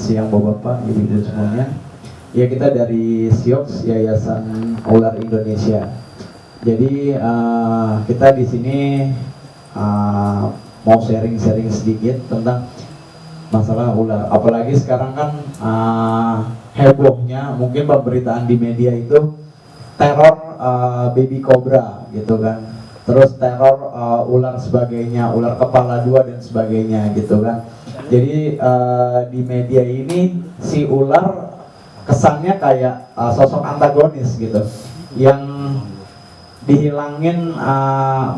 siang Bapak, Ibu dan semuanya. Ya, kita dari SIOX, Yayasan Ular Indonesia. Jadi kita di sini mau sharing-sharing sedikit tentang masalah ular. Apalagi sekarang kan hebohnya mungkin pemberitaan di media itu teror baby cobra gitu kan. Terus teror ular sebagainya, ular kepala dua dan sebagainya gitu kan. Jadi di media ini si ular kesannya kayak sosok antagonis gitu, yang dihilangin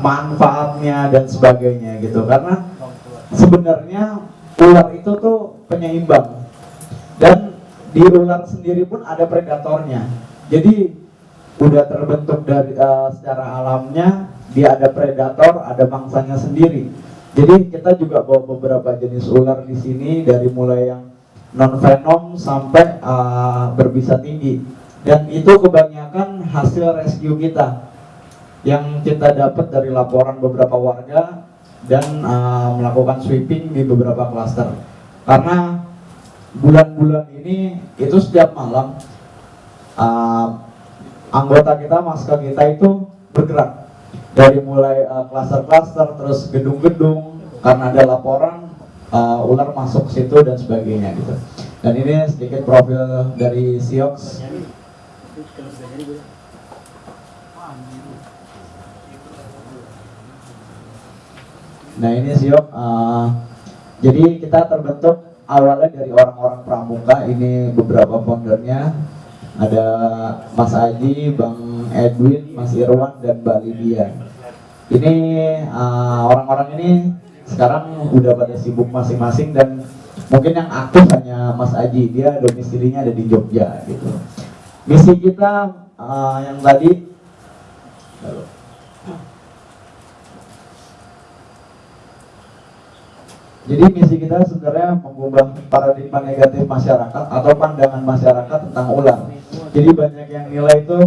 manfaatnya dan sebagainya gitu. Karena sebenarnya ular itu tuh penyeimbang, dan di ular sendiri pun ada predatornya. Jadi udah terbentuk dari secara alamnya dia ada predator, ada mangsanya sendiri. Jadi kita juga bawa beberapa jenis ular di sini, dari mulai yang non venom sampai berbisa tinggi, dan itu kebanyakan hasil rescue kita yang kita dapat dari laporan beberapa warga dan melakukan sweeping di beberapa klaster. Karena bulan-bulan ini itu setiap malam anggota kita, masker kita itu bergerak dari mulai klaster-klaster, terus gedung-gedung, karena ada laporan ular masuk situ dan sebagainya gitu. Dan ini sedikit profil dari SIOX. Nah, ini SIOX. Jadi kita terbentuk awalnya dari orang-orang pramuka. Ini beberapa foundernya. Ada Mas Aji, Bang Edwin, Mas Irwan, dan Mbak Lydia. Ini orang-orang ini sekarang udah pada sibuk masing-masing, dan mungkin yang aktif hanya Mas Aji, dia domisilinya ada di Jogja gitu. Misi kita yang tadi jadi misi kita sebenarnya mengubah paradigma negatif masyarakat atau pandangan masyarakat tentang ular. Jadi banyak yang nilai itu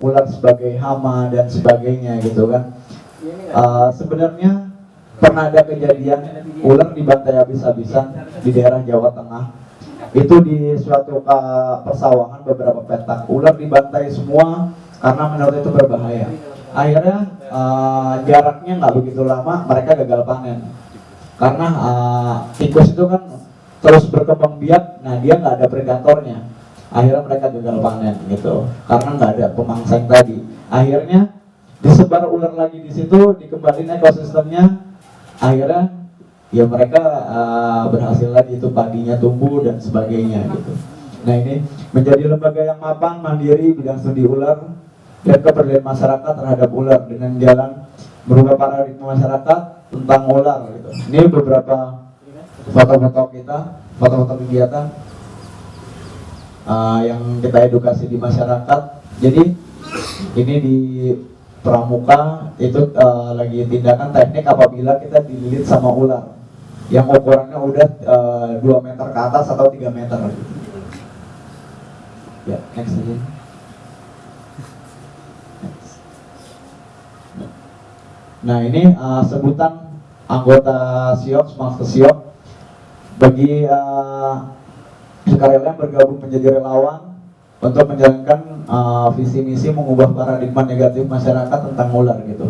ular sebagai hama dan sebagainya gitu kan. Sebenarnya pernah ada kejadian ular dibantai habis-habisan di daerah Jawa Tengah. Itu di suatu persawahan beberapa petak, ular dibantai semua karena menurut itu berbahaya. Akhirnya jaraknya nggak begitu lama, mereka gagal panen. Karena tikus itu kan terus berkembang biak, nah dia nggak ada predatornya. Akhirnya mereka gagal panen gitu, karena nggak ada pemangsa yang tadi. Akhirnya disebar ular lagi di situ, dikembaliin ekosistemnya. Akhirnya ya mereka berhasil lagi, itu padinya tumbuh dan sebagainya gitu. Nah, ini menjadi lembaga yang mapan, mandiri, bidang studi ular dan kepedulian masyarakat terhadap ular dengan jalan merubah paradigma masyarakat tentang ular gitu. Ini beberapa foto-foto kita, foto-foto kegiatan yang kita edukasi di masyarakat. Jadi ini di Pramuka itu lagi tindakan teknik apabila kita dililit sama ular yang ukurannya udah 2 meter ke atas atau 3 meter. Ya, next aja. Nah, ini sebutan anggota SIOX, Master SIOX. Bagi sukarela yang bergabung menjadi relawan untuk menjalankan visi misi mengubah paradigma negatif masyarakat tentang ular gitu.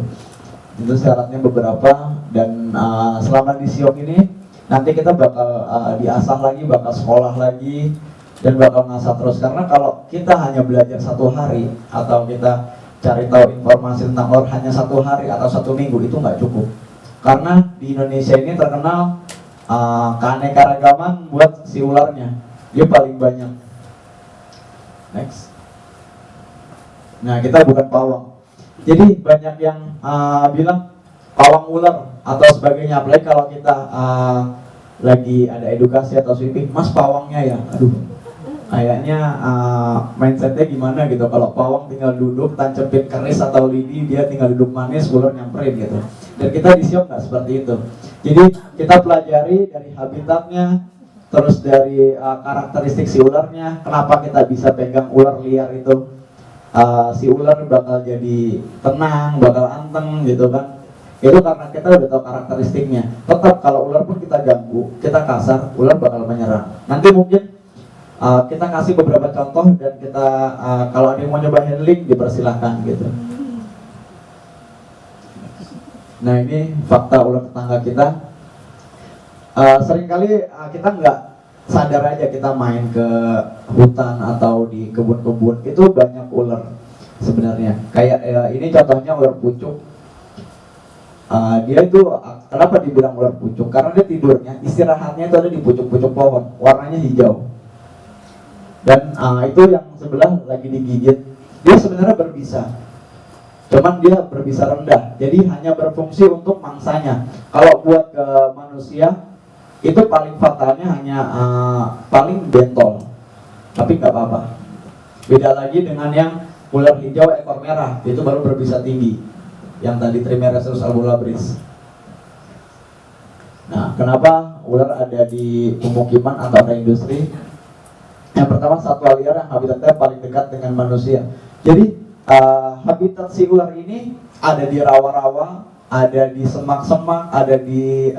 Itu syaratnya beberapa, dan selama di SIOX ini nanti kita bakal diasah lagi, bakal sekolah lagi, dan bakal ngasah terus. Karena kalau kita hanya belajar 1 hari atau kita cari tahu informasi tentang ular hanya 1 hari atau 1 minggu, itu nggak cukup. Karena di Indonesia ini terkenal keanekaragaman buat si ularnya, dia paling banyak. Next. Nah, kita bukan pawang. Jadi banyak yang bilang pawang ular atau sebagainya. Apalagi kalau kita lagi ada edukasi atau sweeping, Mas pawangnya ya, aduh, kayaknya mindsetnya gimana gitu. Kalau pawang tinggal duduk, tancepin keris atau lidi, dia tinggal duduk manis, ular nyamperin gitu. Dan kita di SIOX nggak seperti itu. Jadi kita pelajari dari habitatnya, terus dari karakteristik si ularnya, kenapa kita bisa pegang ular liar itu. Si ular bakal jadi tenang, bakal anteng gitu kan. Itu karena kita udah tahu karakteristiknya. Tetap kalau ular pun kita ganggu, kita kasar, ular bakal menyerang. Nanti mungkin kita kasih beberapa contoh dan kita kalau ada yang mau nyoba handling dipersilahkan gitu. Nah ini fakta ular tetangga kita. Seringkali kita nggak sadar aja kita main ke hutan atau di kebun-kebun itu banyak ular sebenarnya. Kayak ini contohnya ular pucuk. Dia itu kenapa dibilang ular pucuk? Karena dia tidurnya, istirahatnya itu ada di pucuk-pucuk pohon, warnanya hijau. Dan itu yang sebelah lagi digigit. Dia sebenarnya berbisa, cuman dia berbisa rendah, jadi hanya berfungsi untuk mangsanya. Kalau buat ke manusia itu paling fatalnya hanya paling bentol, tapi nggak apa-apa. Beda lagi dengan yang ular hijau ekor merah, itu baru berbisa tinggi, yang tadi Trimeresurus albulabris. Nah, kenapa ular ada di pemukiman atau ada industri? Yang pertama, satwa liar yang habitatnya paling dekat dengan manusia. Jadi habitat si ular ini ada di rawa-rawa, ada di semak-semak, ada di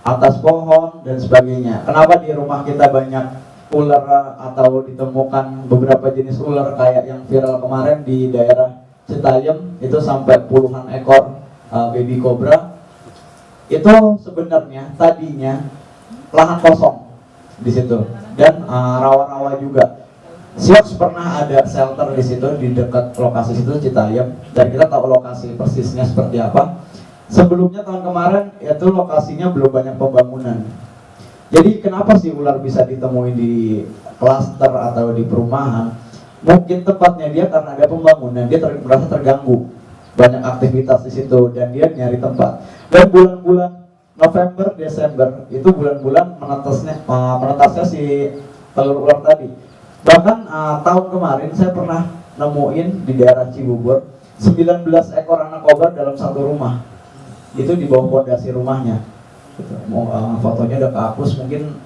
atas pohon dan sebagainya. Kenapa di rumah kita banyak ular atau ditemukan beberapa jenis ular kayak yang viral kemarin di daerah Citayam itu sampai puluhan ekor baby cobra? Itu sebenarnya tadinya lahan kosong di situ dan rawa-rawa juga. Siox pernah ada shelter di situ di dekat lokasi situ Citayam dan kita tahu lokasi persisnya seperti apa. Sebelumnya tahun kemarin itu lokasinya belum banyak pembangunan. Jadi kenapa sih ular bisa ditemui di klaster atau di perumahan? Mungkin tepatnya dia karena ada pembangunan, dia merasa terganggu, banyak aktivitas di situ dan dia nyari tempat. Dan bulan-bulan November, Desember itu bulan-bulan menetasnya si telur ular tadi. Bahkan tahun kemarin saya pernah nemuin di daerah Cibubur 19 ekor anak kobra dalam satu rumah. Itu di bawah fondasi rumahnya. Fotonya udah kehapus, mungkin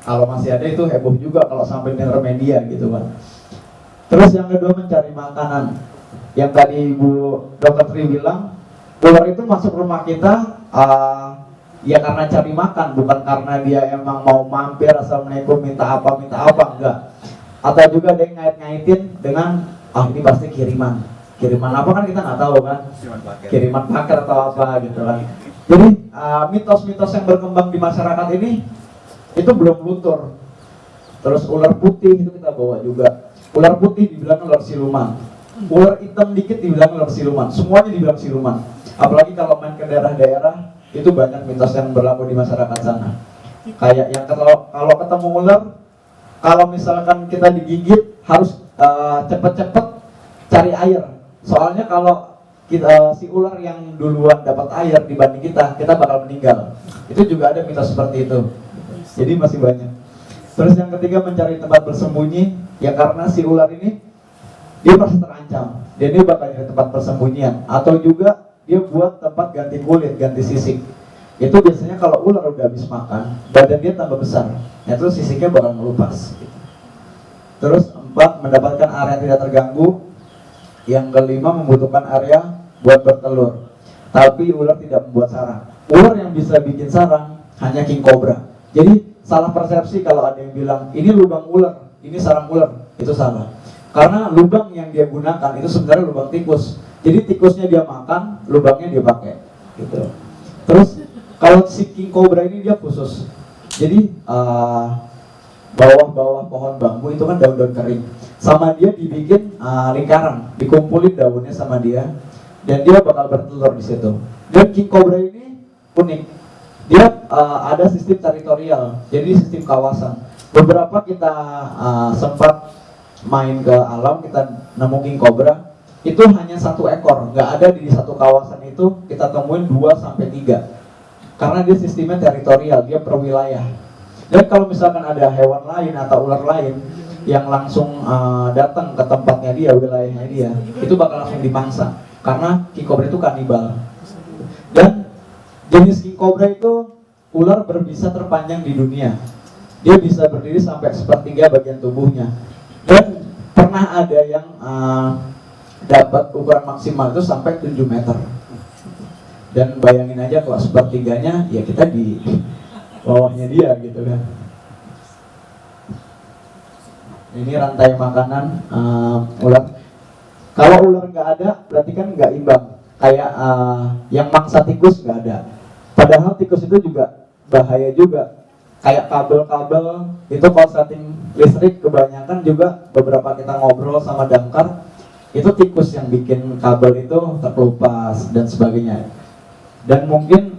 kalau masih ada itu heboh juga kalau sampai denger media gitu kan. Terus yang kedua, mencari makanan. Yang tadi Ibu Dr. Tri bilang, ular itu masuk rumah kita ya karena cari makan, bukan karena dia emang mau mampir assalamualaikum minta apa enggak. Atau juga ada yang ngait-ngaitin dengan ini pasti kiriman apa kan kita nggak tahu kan, kiriman paket atau apa gitu kan. Jadi mitos-mitos yang berkembang di masyarakat ini itu belum luntur. Terus ular putih itu kita bawa juga. Ular putih dibilang ular siluman, ular hitam dikit dibilang ular siluman, semuanya dibilang siluman. Apalagi kalau main ke daerah-daerah itu banyak mitos yang berlaku di masyarakat sana. Kayak yang kalau ketemu ular, kalau misalkan kita digigit harus cepet-cepet cari air. Soalnya kalau si ular yang duluan dapat air dibanding kita bakal meninggal. Itu juga ada mitos seperti itu. Jadi masih banyak. Terus yang ketiga, mencari tempat bersembunyi. Ya karena si ular ini dia merasa terancam, dan dia bakal nyari tempat persembunyian. Atau juga dia buat tempat ganti kulit, ganti sisik. Itu biasanya kalau ular udah habis makan, badan dia tambah besar, ya terus sisiknya bakal melupas. Terus 4, mendapatkan area yang tidak terganggu. Yang kelima, membutuhkan area buat bertelur. Tapi ular tidak membuat sarang. Ular yang bisa bikin sarang hanya king cobra. Jadi salah persepsi kalau ada yang bilang ini lubang ular, ini sarang ular, itu salah. Karena lubang yang dia gunakan itu sebenarnya lubang tikus. Jadi tikusnya dia makan, lubangnya dia pakai. Gitu. Terus kalau si king cobra ini dia khusus. Jadi bawah-bawah pohon bambu itu kan daun-daun kering. Sama dia dibikin lingkaran, dikumpulin daunnya sama dia, dan dia bakal bertelur di situ. Dan king cobra ini unik. Dia ada sistem teritorial, jadi sistem kawasan. Beberapa kita sempat main ke alam, kita nemu king cobra, itu hanya 1 ekor, nggak ada di satu kawasan itu kita temuin 2-3. Karena dia sistemnya teritorial, dia per wilayah. Dan kalau misalkan ada hewan lain atau ular lain yang langsung datang ke tempatnya dia, wilayahnya dia, itu bakal langsung dipangsa. Karena king cobra itu kanibal. Dan jenis king cobra itu ular berbisa terpanjang di dunia. Dia bisa berdiri sampai 1/3 bagian tubuhnya. Dan pernah ada yang dapat ukuran maksimal itu sampai 7 meter. Dan bayangin aja kalau 1/3-nya ya kita di bawahnya dia gitu kan. Ini rantai makanan ular. Kalau ular nggak ada, berarti kan nggak imbang. Kayak yang mangsa tikus nggak ada. Padahal tikus itu juga bahaya juga. Kayak kabel-kabel itu korsleting listrik kebanyakan juga, beberapa kita ngobrol sama damkar, itu tikus yang bikin kabel itu terkelupas dan sebagainya. Dan mungkin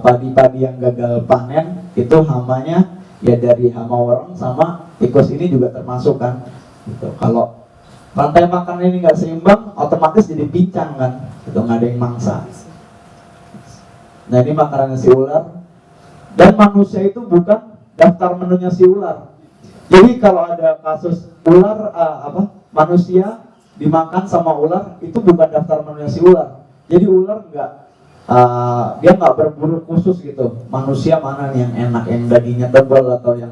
padi-padi yang gagal panen itu hamanya ya dari hama orang sama tikus ini juga termasuk kan. Gitu. Kalau rantai makanan ini nggak seimbang, otomatis jadi pincang kan, itu nggak ada yang mangsa. Nah ini makanannya si ular. Dan manusia itu bukan daftar menunya si ular. Jadi kalau ada kasus ular manusia dimakan sama ular, itu bukan daftar menunya si ular. Jadi ular dia nggak berburu khusus gitu. Manusia mana nih yang enak, yang dagingnya tebal atau yang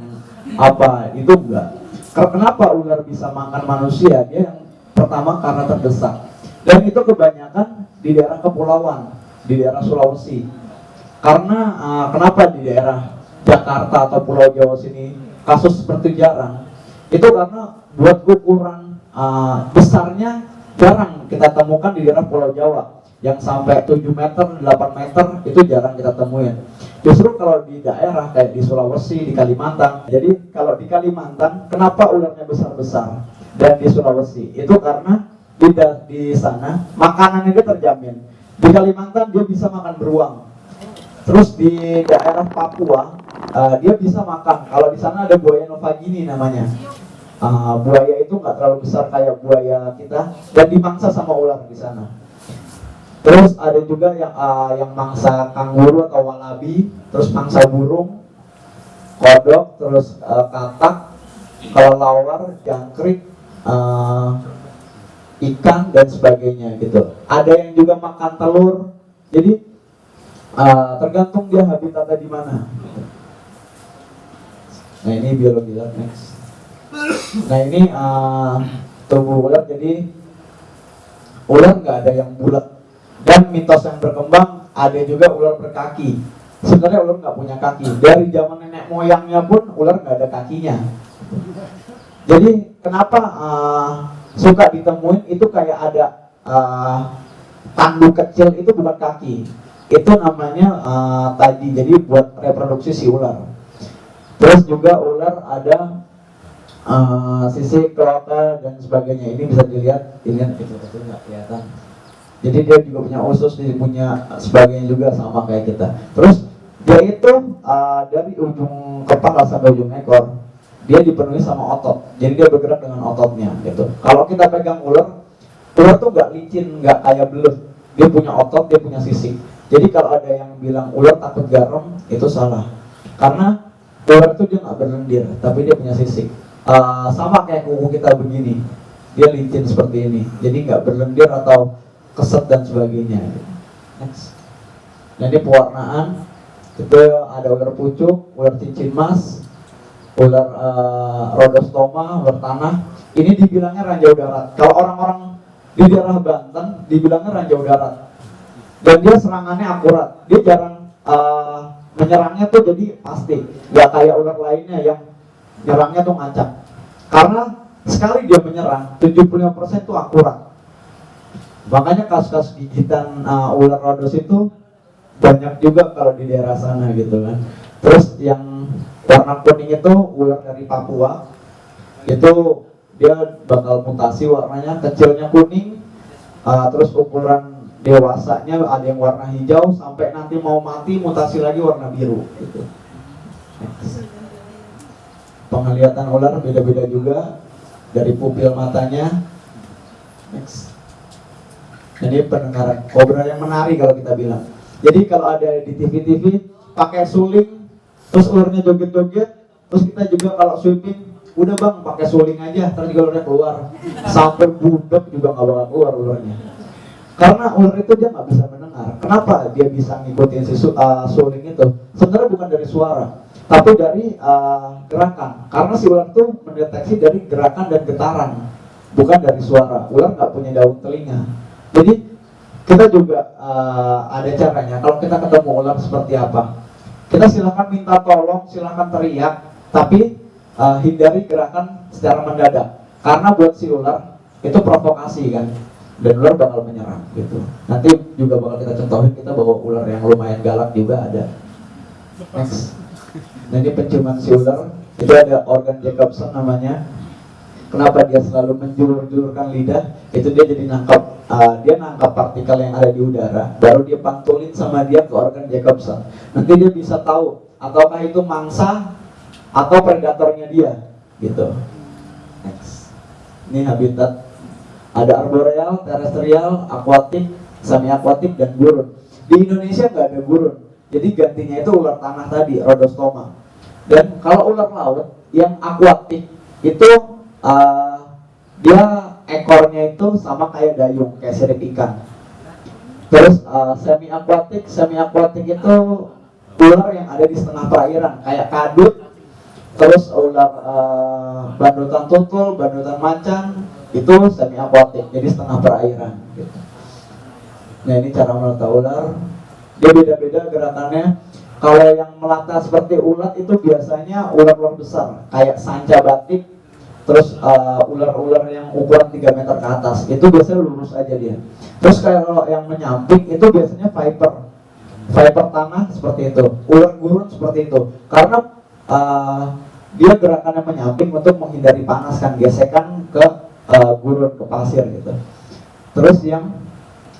apa, itu enggak. Kenapa ular bisa makan manusia? Dia yang pertama karena terdesak. Dan itu kebanyakan di daerah kepulauan, di daerah Sulawesi. Karena kenapa di daerah Jakarta atau Pulau Jawa sini kasus seperti jarang? Itu karena buat ukuran besarnya jarang kita temukan di daerah Pulau Jawa. Yang sampai 7 meter, 8 meter itu jarang kita temuin. Justru kalau di daerah kayak di Sulawesi, di Kalimantan. Jadi kalau di Kalimantan, kenapa ularnya besar-besar? Dan di Sulawesi, itu karena di sana makanan itu terjamin. Di Kalimantan dia bisa makan beruang. Terus di daerah Papua dia bisa makan. Kalau di sana ada buaya novagini namanya. Buaya itu nggak terlalu besar kayak buaya kita dan dimangsa sama ular di sana. Terus ada juga yang mangsa kanguru atau walabi, terus mangsa burung, kodok, terus katak, kelelawar, jangkrik, ikan dan sebagainya gitu. Ada yang juga makan telur. Jadi tergantung dia habitatnya di mana. Nah ini biologi ular next. Nah ini tubuh ular. Jadi ular nggak ada yang bulat. Dan mitos yang berkembang ada juga ular berkaki. Sebenarnya ular nggak punya kaki. Dari zaman nenek moyangnya pun ular nggak ada kakinya. Jadi kenapa suka ditemuin itu kayak ada tanduk kecil, itu bukan kaki. Itu namanya tadi, jadi buat reproduksi si ular. Terus juga ular ada sisik, kloaka dan sebagainya. Ini bisa dilihat, ini kecil-kecil nggak kelihatan. Jadi dia juga punya usus, dia punya sebagainya juga sama kayak kita. Terus dia itu dari ujung kepala sampai ujung ekor dia dipenuhi sama otot. Jadi dia bergerak dengan ototnya gitu. Kalau kita pegang ular tuh nggak licin, nggak kayak belut. Dia punya otot, dia punya sisik. Jadi kalau ada yang bilang ular takut garam, itu salah. Karena ular itu dia nggak berlendir, tapi dia punya sisik. Sama kayak kuku kita begini, dia licin seperti ini. Jadi nggak berlendir atau keset dan sebagainya. Next. Jadi pewarnaan itu ada ular pucuk, ular cincin mas, ular rhodostoma, ular tanah. Ini dibilangnya ranjau darat. Kalau orang-orang di daerah Banten dibilangnya ranjau darat. Dan dia serangannya akurat. Dia jarang menyerangnya tuh jadi pasti. Gak kayak ular lainnya yang nyerangnya tuh ngacak. Karena sekali dia menyerang 75% tuh akurat. Makanya kasus-kasus gigitan ular rhodos itu banyak juga kalau di daerah sana gitu kan. Terus yang warna kuning itu ular dari Papua. Itu dia bakal mutasi warnanya, kecilnya kuning, terus ukuran dewasanya ada yang warna hijau, sampai nanti mau mati mutasi lagi warna biru gitu. Penglihatan ular beda-beda juga dari pupil matanya. Next. Jadi pendengaran kobra yang menari kalau kita bilang. Jadi kalau ada di TV-TV pakai suling, terus ularnya joget-joget, terus kita juga kalau sweeping, udah bang pakai suling aja, terus juga ularnya keluar. Sampai budak juga nggak bakal keluar ularnya. Karena ular itu dia nggak bisa mendengar. Kenapa dia bisa ngikutin si suling itu? Sebenarnya bukan dari suara, tapi dari gerakan. Karena si ular itu mendeteksi dari gerakan dan getaran, bukan dari suara. Ular nggak punya daun telinga. Jadi kita juga ada caranya. Kalau kita ketemu ular seperti apa, kita silahkan minta tolong, silahkan teriak, tapi hindari gerakan secara mendadak, karena buat si ular itu provokasi kan, dan ular bakal menyerang gitu. Nanti juga bakal kita contohin, kita bawa ular yang lumayan galak juga ada. Next. Nah ini penciuman si ular, itu ada organ Jacobson namanya. Kenapa dia selalu menjulur-julurkan lidah? Itu dia jadi nangkap partikel yang ada di udara, baru dia pantulin sama dia ke organ Jacobson. Nanti dia bisa tahu ataukah itu mangsa atau predatornya dia, gitu. Next. Ini habitat. Ada arboreal, terestrial, akuatik, semi akuatik, dan gurun. Di Indonesia nggak ada gurun, jadi gantinya itu ular tanah tadi, Rhodostoma. Dan kalau ular laut yang akuatik itu dia ekornya itu sama kayak dayung, kayak sirip ikan. Terus semi akuatik itu ular yang ada di setengah perairan, kayak kadut. Terus ular bandutan tutul, bandutan macan, itu semi akuatik, jadi setengah perairan gitu. Nah ini cara melata ular, dia beda-beda gerakannya. Kalau yang melata seperti ulat itu biasanya ular-ular besar, kayak sanca batik. Terus ular-ular yang ukuran 3 meter ke atas, itu biasanya lurus aja dia. Terus kalau yang menyamping itu biasanya viper tanah seperti itu, ular gurun seperti itu. Karena dia gerakannya menyamping untuk menghindari panas kan, gesekan ke gurun, ke pasir gitu. Terus yang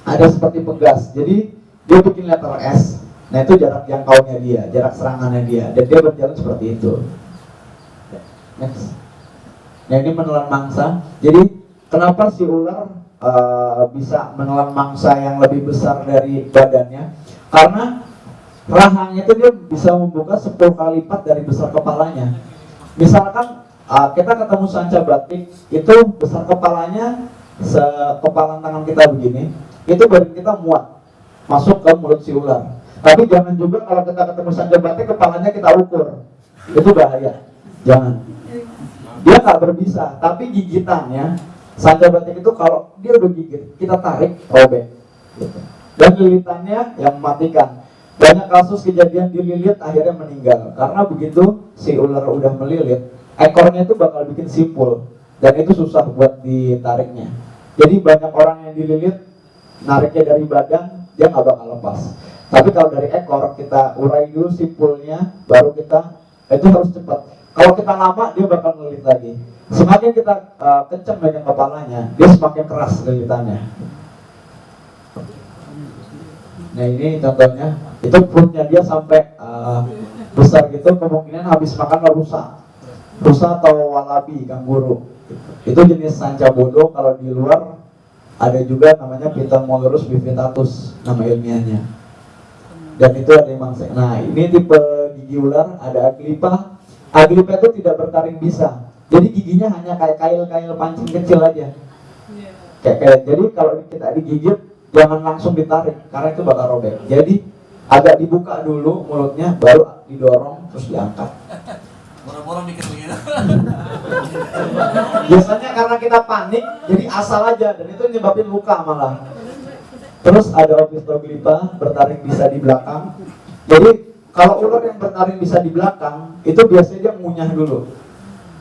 ada seperti pegas, jadi dia bikin letter S. Nah itu jarak jangkaunya dia, jarak serangannya dia, dan dia berjalan seperti itu. Next. Nah ini menelan mangsa. Jadi kenapa si ular bisa menelan mangsa yang lebih besar dari badannya? Karena rahangnya itu dia bisa membuka 10 kali lipat dari besar kepalanya. Misalkan kita ketemu sanca batik, itu besar kepalanya sekepalan tangan kita begini, itu badan kita muat masuk ke mulut si ular. Tapi jangan juga kalau kita ketemu sanca batik kepalanya kita ukur, itu bahaya. Jangan. Dia nggak berbisa, tapi gigitannya sanca batik itu kalau dia udah gigit, kita tarik, robek gitu. Dan lilitannya yang mematikan. Banyak kasus kejadian dililit akhirnya meninggal, karena begitu si ular udah melilit, ekornya itu bakal bikin simpul, dan itu susah buat ditariknya. Jadi banyak orang yang dililit, nariknya dari badan, dia nggak bakal lepas. Tapi kalau dari ekor, kita urai dulu simpulnya, baru kita, itu harus cepat. Kalau kita lama, dia bakal melilit lagi. Semakin kita kencang megang kepalanya, dia semakin keras lilitannya. Nah ini contohnya, itu perutnya dia sampai besar gitu, kemungkinan habis makan rusa atau walabi, kanguru. Itu jenis sanca bodo. Kalau di luar ada juga namanya Pithemonurus bivitatus, nama ilmiahnya. Dan itu ada yang mangsa. Nah ini tipe gigi ular, ada Aglipa. Aglipa itu tidak bertaring bisa, jadi giginya hanya kayak kail-kail pancing kecil aja. Jadi kalau kita digigit, jangan langsung ditarik, karena itu bakal robek. Jadi agak dibuka dulu mulutnya, baru didorong, terus diangkat. Boro-boro mikir begitu. Biasanya karena kita panik, jadi asal aja, dan itu nyebabin luka malah. Terus ada Opisthoglipa, bertaring bisa di belakang. Jadi kalau ular yang bertaring bisa di belakang, itu biasanya dia ngunyah dulu.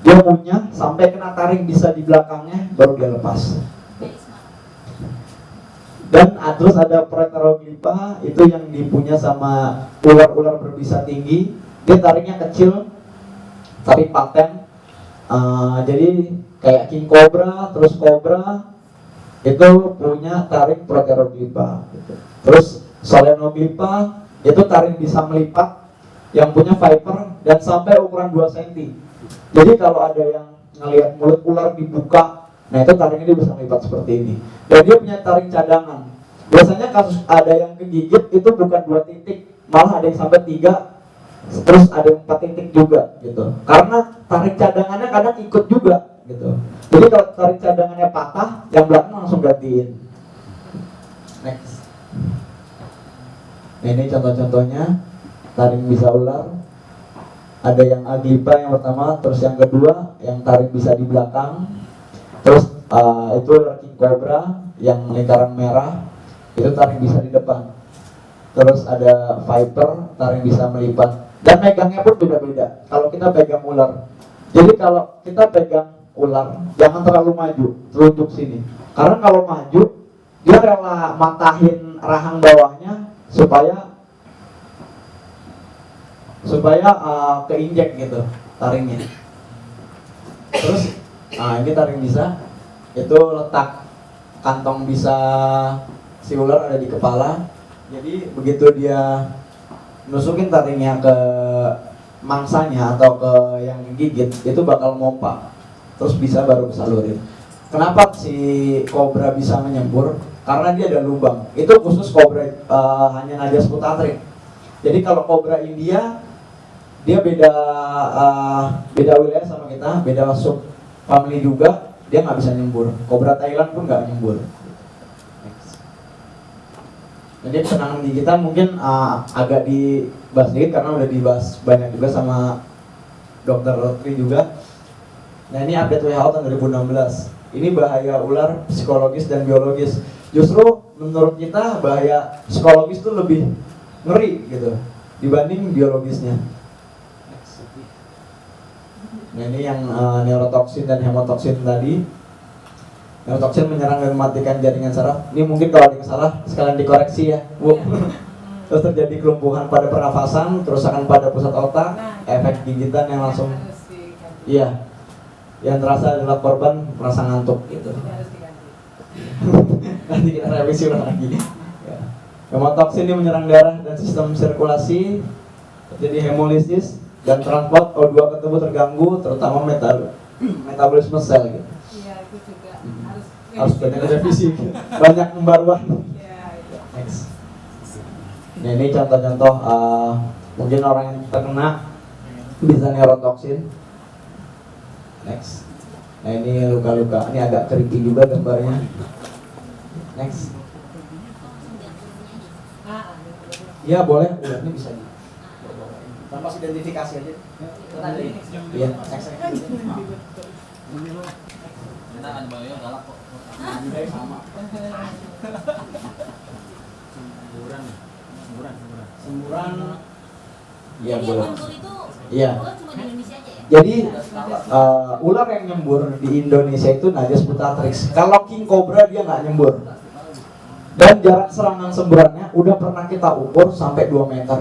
Dia ngunyah sampai kena taring bisa di belakangnya, baru dia lepas. Dan terus ada Proteroglipa, itu yang dipunya sama ular-ular berbisa tinggi. Dia taringnya kecil, tapi paten. Jadi kayak king cobra, terus cobra, itu punya taring Proteroglipa. Terus Solenoglipa, itu taring bisa melipat, yang punya viper, dan sampai ukuran 2 cm. Jadi kalau ada yang ngelihat mulut ular dibuka, nah itu taringnya dia bisa melipat seperti ini. Dan dia punya taring cadangan. Biasanya kasus ada yang kegigit itu bukan 2 titik, malah ada yang sampai 3, terus ada yang 4 titik juga gitu. Karena taring cadangannya kadang ikut juga gitu. Jadi kalau taring cadangannya patah, yang belakang langsung gantiin. Next. Nah, ini contoh-contohnya taring bisa ular. Ada yang Aglipa yang pertama, terus yang kedua yang taring bisa di belakang. Terus itu king cobra yang lingkaran merah, itu taring bisa di depan. Terus ada viper, taring bisa melipat. Dan megangnya pun beda-beda. Kalau kita pegang ular Jadi kalau kita pegang ular, jangan terlalu maju, telunjuk sini. Karena kalau maju, dia rela matahin rahang bawahnya supaya keinjek gitu taringnya. Terus, ini taring bisa, itu letak kantong bisa si ular ada di kepala. Jadi begitu dia nusukin taringnya ke mangsanya atau ke yang gigit, itu bakal mompa. Terus bisa baru kesalurin. Kenapa si kobra bisa menyembur? Karena dia ada lubang. Itu khusus kobra hanya Najas putatrix. Jadi kalau kobra India dia beda wilayah sama kita, beda sub family juga, dia nggak bisa nyembur. Kobra Thailand pun nggak nyembur. Jadi penanganan gigitan mungkin agak dibahas sedikit karena udah dibahas banyak juga sama Dr. Rotri juga. Nah ini update WHO tahun 2016. Ini bahaya ular psikologis dan biologis. Justru menurut kita bahaya psikologis itu lebih ngeri gitu dibanding biologisnya. Nah ini yang neurotoksin dan hemotoksin tadi. Neurotoksin menyerang dan mematikan jaringan saraf. Ini mungkin kalau ada yang salah sekalian dikoreksi ya, Bu. Terus terjadi kelumpuhan pada pernafasan, kerusakan pada pusat otak, efek gigitan yang langsung, iya, yang terasa adalah korban merasa ngantuk gitu. Nanti kita revisi ulang lagi. Ya. Hemotoksin ini menyerang darah dan sistem sirkulasi, jadi hemolisis dan transport O2 ke tubuh terganggu, terutama metabolisme sel gitu. Iya, itu juga Harus banyak revisi, banyak pembaruan. Next. Nah, ini contoh-contoh mungkin orang yang terkena bisa neurotoksin. Next. Nah ini luka-luka, ini agak creepy juga gambarnya. Next. Iya boleh, ini bisa di tanpa identifikasi aja. Iya, next. Kita kan bayo galak kok. Sama. Semburan. Iya Jadi boleh. yang nyembur itu Iya. ular cuma di Indonesia aja ya? Jadi ular yang nyembur di Indonesia itu Najas putatrix. Kalau king cobra dia nggak nyembur. Dan jarak serangan semburannya udah pernah kita ukur sampai 2 meter.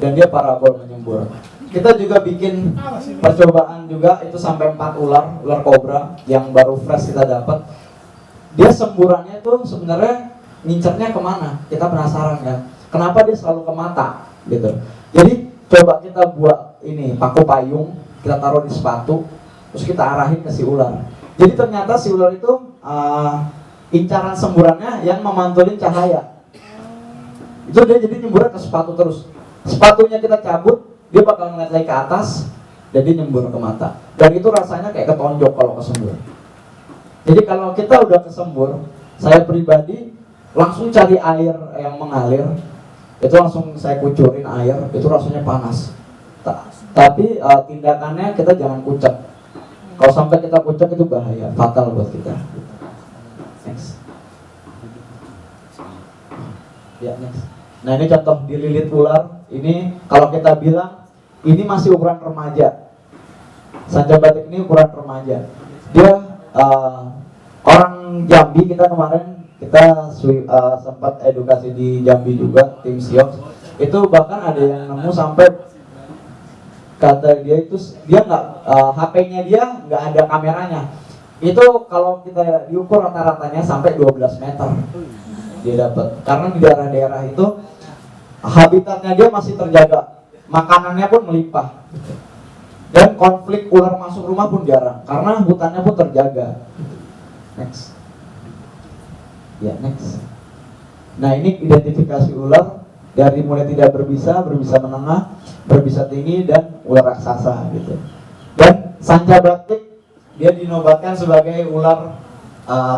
Dan dia parabol menyembur. Kita juga bikin percobaan juga itu sampai 4 ular kobra yang baru fresh kita dapat. Dia semburannya itu sebenarnya ngincernya kemana? Kita penasaran kan? Kenapa dia selalu ke mata gitu? Jadi coba kita buat ini paku payung, kita taruh di sepatu, terus kita arahin ke si ular. Jadi ternyata si ular itu incaran semburannya yang memantulin cahaya. Itu dia jadi nyemburnya ke sepatu terus. Sepatunya kita cabut, dia bakal ngeliat lagi ke atas, jadi nyembur ke mata. Dan itu rasanya kayak ketonjok kalau kesembur. Jadi kalau kita udah kesembur, saya pribadi langsung cari air yang mengalir. Itu langsung saya kucurin air, itu rasanya panas. Tapi tindakannya kita jangan kucek. Kalau sampai kita kucek itu bahaya, fatal buat kita. Next. Ya, next. Nah ini contoh dililit ular. Ini kalau kita bilang ini masih ukuran remaja. Sanca batik ini ukuran remaja. Dia orang Jambi, kita kemarin sempat edukasi di Jambi juga, tim Siox. Itu bahkan ada yang nemu sampai kata dia itu dia nggak HP-nya dia nggak ada kameranya. Itu kalau kita diukur rata-ratanya sampai 12 meter dia dapat. Karena di daerah-daerah itu habitatnya dia masih terjaga, makanannya pun melimpah. Dan konflik ular masuk rumah pun jarang karena hutannya pun terjaga. Next. Ya, next. Nah, ini identifikasi ular dari mulai tidak berbisa, berbisa menengah, berbisa tinggi, dan ular raksasa gitu. Dan Sanca batik dia dinobatkan sebagai ular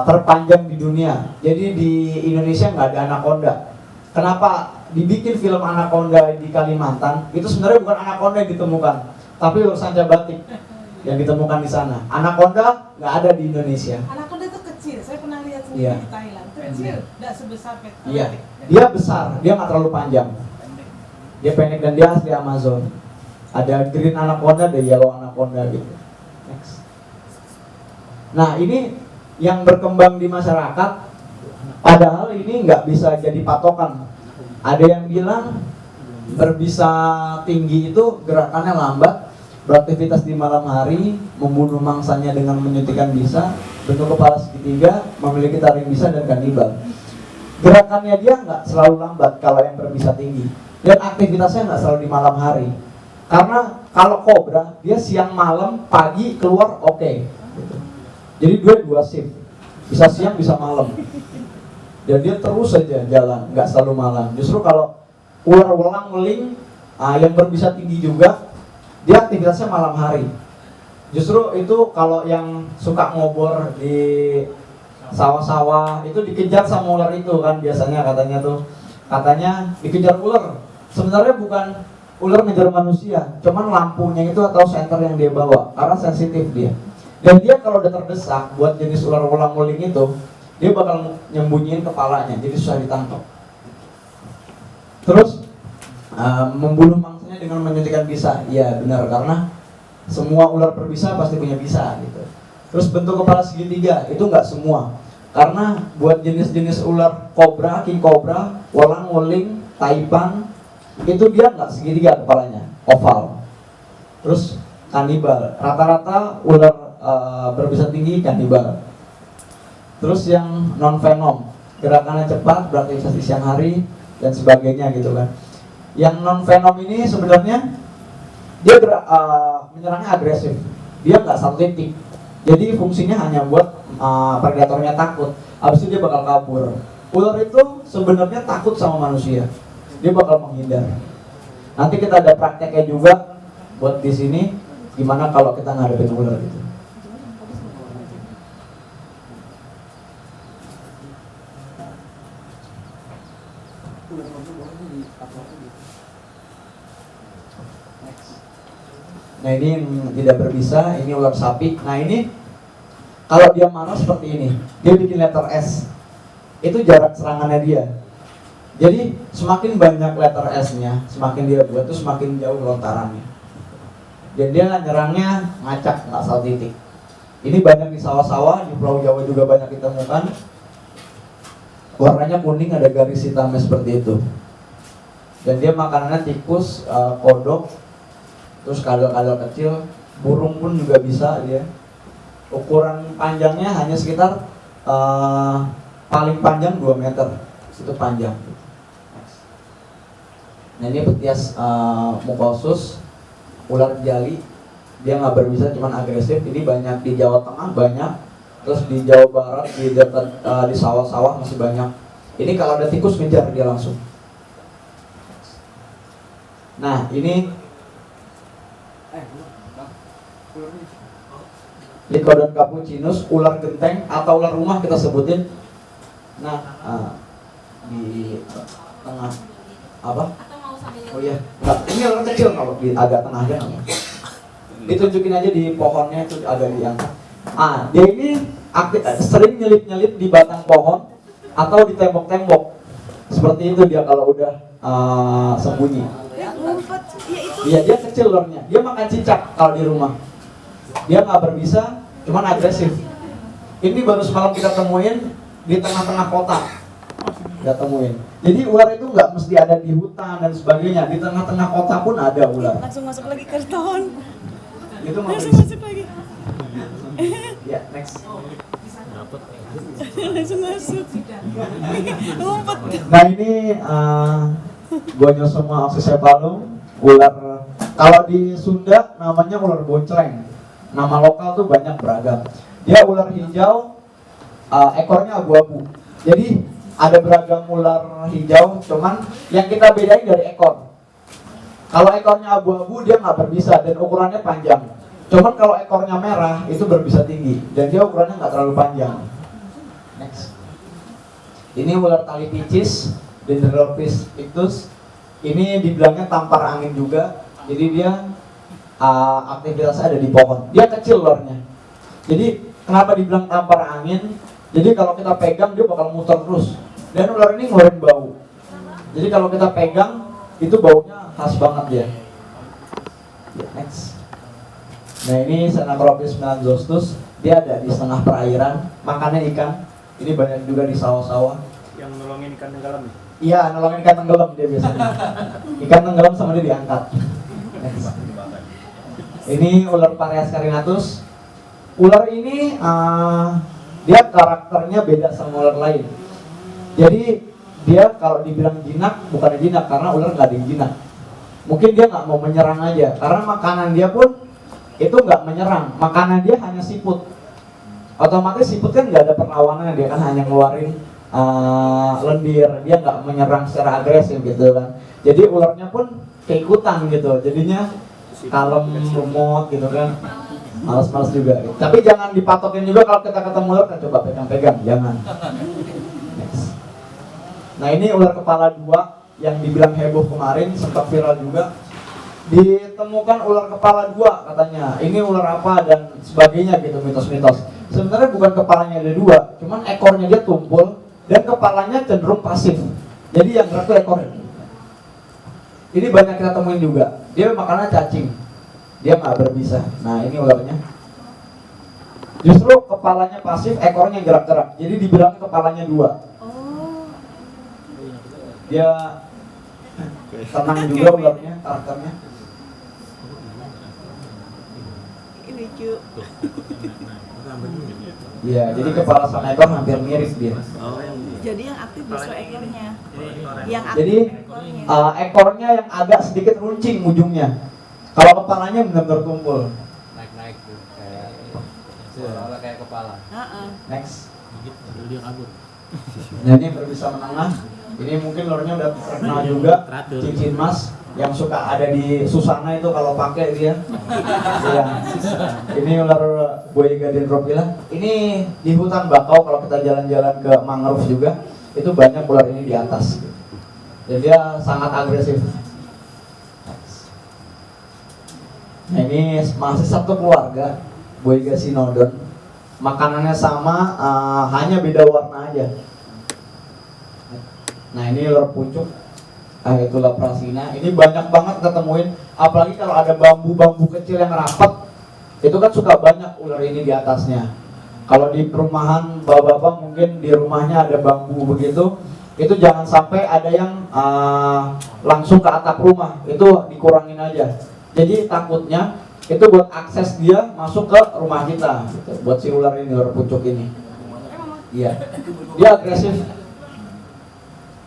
terpanjang di dunia. Jadi di Indonesia nggak ada anaconda. Kenapa dibikin film anaconda di Kalimantan? Itu sebenarnya bukan anaconda yang ditemukan, tapi ular Sanca batik yang ditemukan di sana. Anaconda nggak ada di Indonesia. Anaconda itu kecil, saya pernah lihat sendiri Iya. di Thailand. Kecil, tidak sebesar pet. Iya, dia besar, dia nggak terlalu panjang. Dia pendek dan dia asli Amazon. Ada green anaconda, ada yellow anaconda gitu. Next. Nah ini yang berkembang di masyarakat, padahal ini nggak bisa jadi patokan. Ada yang bilang berbisa tinggi itu gerakannya lambat, beraktivitas di malam hari, membunuh mangsanya dengan menyuntikkan bisa, bentuk kepala segitiga, memiliki taring bisa dan kanibal. Gerakannya dia nggak selalu lambat kalau yang berbisa tinggi, dan aktivitasnya nggak selalu di malam hari. Karena kalau kobra dia siang malam pagi keluar oke. Gitu. Jadi dua shift, bisa siang bisa malam. Dan dia terus saja jalan, nggak selalu malam. Justru kalau ular welang weling yang berbisa tinggi juga, dia aktivitasnya malam hari. Justru itu kalau yang suka ngobor di sawah-sawah itu dikejar sama ular itu kan biasanya katanya dikejar ular. Sebenarnya bukan ular ngejar manusia, cuman lampunya itu atau senter yang dia bawa karena sensitif dia. Dan dia kalau udah terdesak buat jenis ular welang weling itu, dia bakal nyembunyiin kepalanya, jadi susah ditangkap. Terus membunuh mangsanya dengan menyuntikkan bisa, iya benar, karena semua ular berbisa pasti punya bisa gitu. Terus bentuk kepala segitiga itu nggak semua, karena buat jenis-jenis ular kobra, king kobra, welang weling, taipan itu dia nggak segitiga kepalanya, oval. Terus kanibal, rata-rata ular berbisa tinggi kanibal. Terus yang non venom, gerakannya cepat, beraktivitas di siang hari dan sebagainya gitu kan. Yang non venom ini sebenarnya dia menyerangnya agresif, dia nggak satu titik. Jadi fungsinya hanya buat predatornya takut, habis itu dia bakal kabur. Ular itu sebenarnya takut sama manusia, dia bakal menghindar. Nanti kita ada prakteknya juga buat di sini, gimana kalau kita ngadepin ular gitu. Nah ini yang tidak berbisa, ini ular sapi. Nah ini kalau dia marah seperti ini, dia bikin letter S. Itu jarak serangannya dia. Jadi semakin banyak letter S-nya, semakin dia buat tuh semakin jauh lontarannya. Dan dia nyerangnya ngacak, nggak salah titik. Ini banyak di sawah-sawah, di Pulau Jawa juga banyak ditemukan. Warnanya kuning, ada garis hitamnya seperti itu. Dan dia makanannya tikus, kodok, terus kadal-kadal kecil, burung pun juga bisa dia. Ukuran panjangnya hanya sekitar paling panjang 2 meter, itu panjang. Nah ini petias mukosus, ular jali, dia nggak berbisa, cuman agresif. Ini banyak di Jawa Tengah banyak, terus di Jawa Barat di dekat di sawah-sawah masih banyak. Ini kalau ada tikus ngejar dia langsung. Nah ini Lycodon capucinus, ular genteng atau ular rumah kita sebutin. Nah, di tengah apa? Oh iya, enggak, ini ular kecil kalau di agak tengah aja namanya. Ditunjukin aja di pohonnya itu agak diangkat. Dia ini sering nyelip-nyelip di batang pohon atau di tembok-tembok. Seperti itu dia kalau udah sembunyi. Iya, dia kecil ularnya. Dia makan cicak kalau di rumah. Dia nggak berbisa, cuman agresif. Ini baru semalam kita temuin di tengah-tengah kota. Kita temuin. Jadi ular itu nggak mesti ada di hutan dan sebagainya. Di tengah-tengah kota pun ada ular. Langsung masuk lagi karton. Itu Langsung masuk lagi. Ya, next. Langsung masuk. Ngumpet. Nah ini Gonyosoma oxycephalum, ular. Kalau di Sunda namanya ular bonceng. Nama lokal tuh banyak beragam. Dia ular hijau, ekornya abu-abu. Jadi ada beragam ular hijau, cuman yang kita bedain dari ekor. Kalau ekornya abu-abu dia nggak berbisa dan ukurannya panjang. Cuman kalau ekornya merah itu berbisa tinggi dan dia ukurannya nggak terlalu panjang. Next. Ini ular tali picis, Dendrolophis pictus. Ini dibilangnya tampar angin juga. Jadi dia aktivitasnya ada di pohon. Dia kecil ularnya. Jadi kenapa dibilang tampar angin? Jadi kalau kita pegang dia bakal muter terus. Dan ular ini ngeluarin bau. Jadi kalau kita pegang itu baunya khas banget dia. Ya, next. Nah ini Xenacropis melangostus, dia ada di setengah perairan, makannya ikan. Ini banyak juga di sawah-sawah. Yang nolongin ikan tenggelam nih. Iya, nolongin ikan tenggelam dia biasanya. Ikan tenggelam sama dia diangkat. Next. Ini ular Pareas carinatus. Ular ini dia karakternya beda sama ular lain. Jadi dia kalau dibilang jinak, bukannya jinak karena ular nggak ada yang jinak. Mungkin dia nggak mau menyerang aja, karena makanan dia pun itu nggak menyerang, makanan dia hanya siput. Otomatis siput kan nggak ada perlawanan, dia kan hanya ngeluarin lendir, dia nggak menyerang secara agresif gitu kan. Jadi ularnya pun keikutan gitu, jadinya kalem, lumut gitu kan, males-males juga. Gitu. Tapi jangan dipatokin juga kalau kita ketemu ular, kan coba pegang-pegang, jangan. Next. Nah ini ular kepala 2 yang dibilang heboh kemarin, sempat viral juga. Ditemukan ular kepala 2 katanya. Ini ular apa dan sebagainya gitu, mitos-mitos. Sebenarnya bukan kepalanya ada 2, cuman ekornya dia tumpul dan kepalanya cenderung pasif. Jadi yang gerak itu ekornya. Ini banyak kita temuin juga. Dia makannya cacing. Dia nggak berbisa. Nah ini ularnya. Justru kepalanya pasif, ekornya gerak-gerak. Jadi dibilang kepalanya 2. Dia tenang juga ularnya, karakternya. Ini cu. Iya, jadi kepala sama ekor hampir mirip dia. Jadi yang aktif justru ekornya. Yang aktif Jadi ekornya. ekornya yang agak sedikit runcing ujungnya. Kalau kepalanya benar-benar tumpul. Naik-naik tuh kayak seolah kayak kepala. Heeh. Next. Dia kabur. Nah ini berbisa menengah. Ini mungkin lornya udah terkenal juga. Cincin emas yang suka ada di Susana itu kalau pakai dia. Iya. Ini ular Boiga dendrophylla. Ini di hutan bakau kalau kita jalan-jalan ke mangrove juga itu banyak ular ini di atas. Dan dia sangat agresif. Nah, ini masih satu keluarga Boiga sinodon. Makanannya sama, hanya beda warna aja. Nah ini ular pucuk, itu Laprasina. Ini banyak banget ketemuin, apalagi kalau ada bambu-bambu kecil yang rapat, itu kan suka banyak ular ini di atasnya. Kalau di perumahan bapak-bapak mungkin di rumahnya ada bambu begitu, itu jangan sampai ada yang langsung ke atap rumah, itu dikurangin aja. Jadi takutnya itu buat akses dia masuk ke rumah kita, gitu. Buat si ular ini, ular pucuk ini. Iya, dia agresif.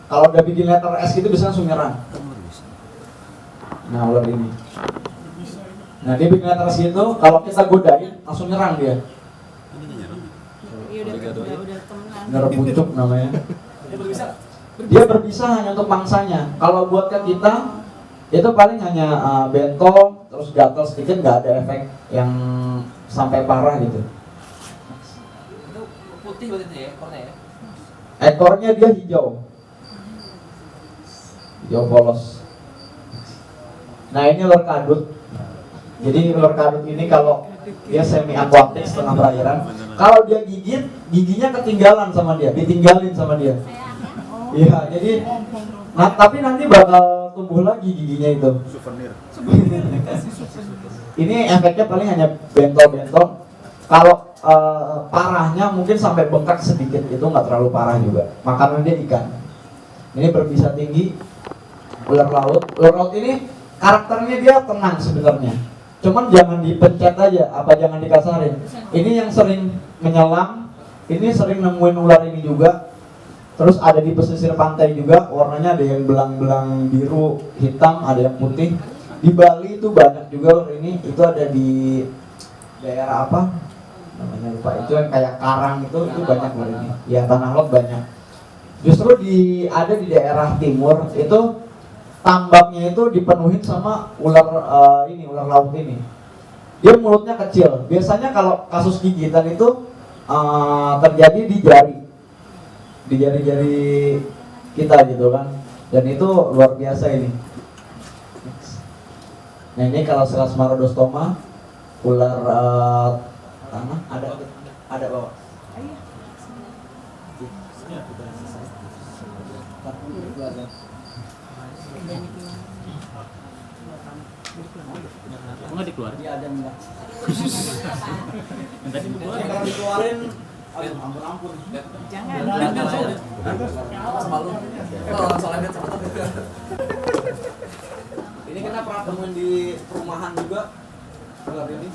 Kalau udah bikin letter S gitu bisa langsung nyerang. Nah ular ini. Nah dia bikin letter S gitu, kalau kita godain langsung nyerang dia. Iya udah temenan. Ular pucuk namanya. Dia berbisa hanya untuk mangsanya. Kalau buat ke kita itu paling hanya bentol, terus gatal sedikit, nggak ada efek yang sampai parah gitu. Itu putih berarti ya ekornya ya? Ekornya dia hijau. Hijau polos. Nah ini ular kadut. Jadi ular kadut ini kalau dia semi akuatik setengah perairan, kalau dia gigit, giginya ketinggalan sama dia, ditinggalin sama dia. Iya, jadi tapi nanti bakal tumbuh lagi giginya itu. Souvenir. Ini efeknya paling hanya bentol-bentol. Kalau parahnya mungkin sampai bengkak sedikit, itu nggak terlalu parah juga. Makanan dia ikan. Ini berbisa tinggi. Ular laut. Ular laut ini karakternya dia tenang sebenarnya. Cuman jangan dipencet aja, apa jangan dikasarin. Ini yang sering menyelam, ini sering nemuin ular ini juga. Terus ada di pesisir pantai juga, warnanya ada yang belang-belang biru, hitam, ada yang putih. Di Bali itu banyak juga ular ini, itu ada di daerah apa? Namanya lupa, itu yang kayak karang itu banyak ular ini. Ya tanah laut banyak. Justru ada di daerah timur itu tambaknya itu dipenuhin sama ular ular laut ini. Dia mulutnya kecil. Biasanya kalau kasus gigitan itu terjadi di jari-jari kita gitu kan. Dan itu luar biasa ini. Nah ini kalau Selasmarodostoma ular tanah ada bawa. Kok nggak dikeluarin? Iya ada enggak. Yang tadi dikeluarin. Kalau dikeluarin, aduh ampun. Jangan. Semalu. Oh, soalnya cepat. Ini kita pernah temuin di perumahan juga. Ular ini.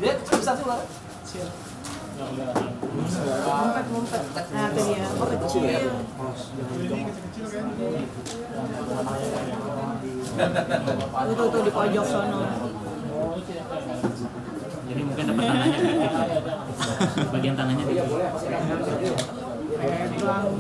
Dia bisa sih ular. Ngumpet. Nah, itu dia. Oh, kecil. Tuh di pojok sono. Jadi mungkin dapat tanahnya dikit. Bagian tanahnya dikit. Boleh apa sih?